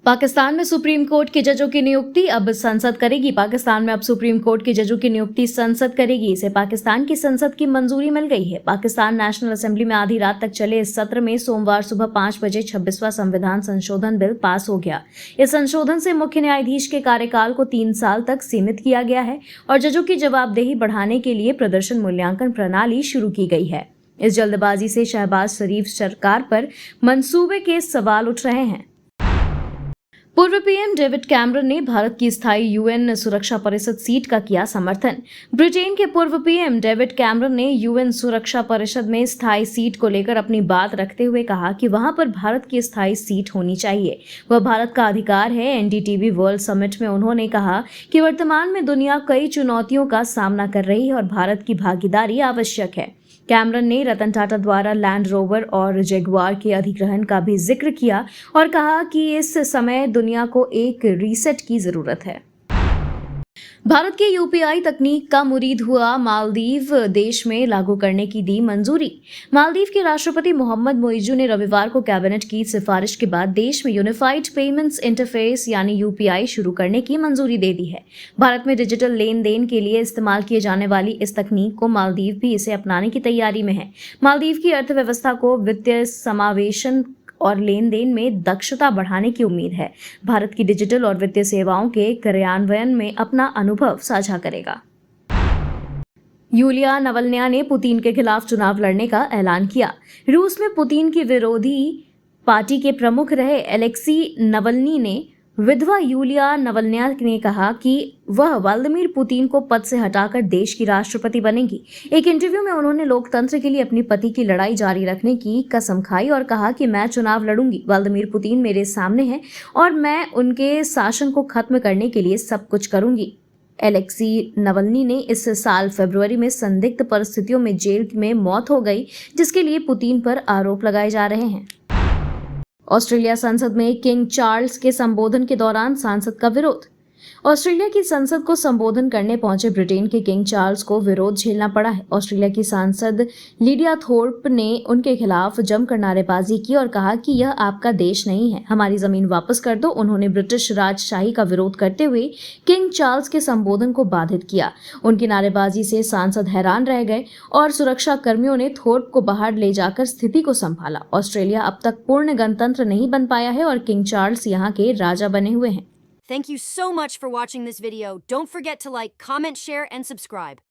पाकिस्तान में supreme court के जजों की नियुक्ति अब संसद करेगी। पाकिस्तान में अब सुप्रीम कोर्ट के जजों की नियुक्ति संसद करेगी। इसे पाकिस्तान की संसद की मंजूरी मिल गई है। पाकिस्तान नेशनल असेंबली में आधी रात तक चले इस सत्र में सोमवार सुबह 5 बजे 26वां संविधान संशोधन बिल पास हो गया। इस संशोधन से मुख्य न्यायाधीश के कार्यकाल को 3 साल तक सीमित किया गया है और जजों की जवाबदेही बढ़ाने के लिए प्रदर्शन मूल्यांकन प्रणाली शुरू की गई है। इस जल्दबाजी से शहबाज शरीफ सरकार पर मंसूबे के सवाल उठ रहे हैं। पूर्व पीएम डेविड कैमरन ने भारत की स्थायी यूएन सुरक्षा परिषद सीट का किया समर्थन। ब्रिटेन के पूर्व पीएम डेविड कैमरन ने यूएन सुरक्षा परिषद में स्थायी सीट को लेकर अपनी बात रखते हुए कहा कि वहां पर भारत की स्थायी सीट होनी चाहिए। वह भारत का अधिकार है। एनडीटीवी वर्ल्ड समिट में उन्होंने कहा कि वर्तमान में दुनिया कई चुनौतियों का सामना कर रही है और भारत की भागीदारी आवश्यक है। कैमरन ने रतन टाटा द्वारा लैंड रोवर और जगुआर के अधिग्रहण का भी जिक्र किया और कहा कि इस समय दुनिया को एक रीसेट की जरूरत है। भारत की यूपीआई तकनीक का मुरीद हुआ मालदीव देश में लागू करने की दी मंजूरी। मालदीव के राष्ट्रपति मोहम्मद मोइजू ने रविवार को कैबिनेट की सिफारिश के बाद देश में यूनिफाइड पेमेंट्स इंटरफेस यानी यूपीआई शुरू करने की मंजूरी दे दी है। भारत में डिजिटल लेन देन के लिए इस्तेमाल किए जाने वाली इस तकनीक को मालदीव भी इसे अपनाने की तैयारी में है। मालदीव की अर्थव्यवस्था को वित्तीय समावेशन और लेन देन में दक्षता बढ़ाने की उम्मीद है। भारत की डिजिटल और वित्तीय सेवाओं के कार्यान्वयन में अपना अनुभव साझा करेगा। यूलिया नवलन्या ने पुतिन के खिलाफ चुनाव लड़ने का ऐलान किया। रूस में पुतिन की विरोधी पार्टी के प्रमुख रहे एलेक्सी नवल्नी ने विधवा यूलिया नवलन्या ने कहा कि वह व्लादिमीर पुतिन को पद से हटाकर देश की राष्ट्रपति बनेगी। एक इंटरव्यू में उन्होंने लोकतंत्र के लिए अपनी पति की लड़ाई जारी रखने की कसम खाई और कहा कि मैं चुनाव लड़ूंगी। व्लादिमीर पुतिन मेरे सामने हैं और मैं उनके शासन को खत्म करने के लिए सब कुछ करूंगी। एलेक्सी नवल्नी ने इस साल फरवरी में संदिग्ध परिस्थितियों में जेल में मौत हो गई, जिसके लिए पुतिन पर आरोप लगाए जा रहे हैं। ऑस्ट्रेलिया संसद में किंग चार्ल्स के संबोधन के दौरान सांसद का विरोध। ऑस्ट्रेलिया की संसद को संबोधन करने पहुंचे ब्रिटेन के किंग चार्ल्स को विरोध झेलना पड़ा है। ऑस्ट्रेलिया की सांसद लीडिया थोर्प ने उनके खिलाफ जमकर नारेबाजी की और कहा कि यह आपका देश नहीं है, हमारी जमीन वापस कर दो। उन्होंने ब्रिटिश राजशाही का विरोध करते हुए किंग चार्ल्स के संबोधन को बाधित किया। उनकी नारेबाजी से सांसद हैरान रह गए और सुरक्षा कर्मियों ने थोर्प को बाहर ले जाकर स्थिति को संभाला। ऑस्ट्रेलिया अब तक पूर्ण गणतंत्र नहीं बन पाया है और किंग चार्ल्स यहाँ के राजा बने हुए हैं। Thank you so much for watching this video. Don't forget to like, comment, share, and subscribe.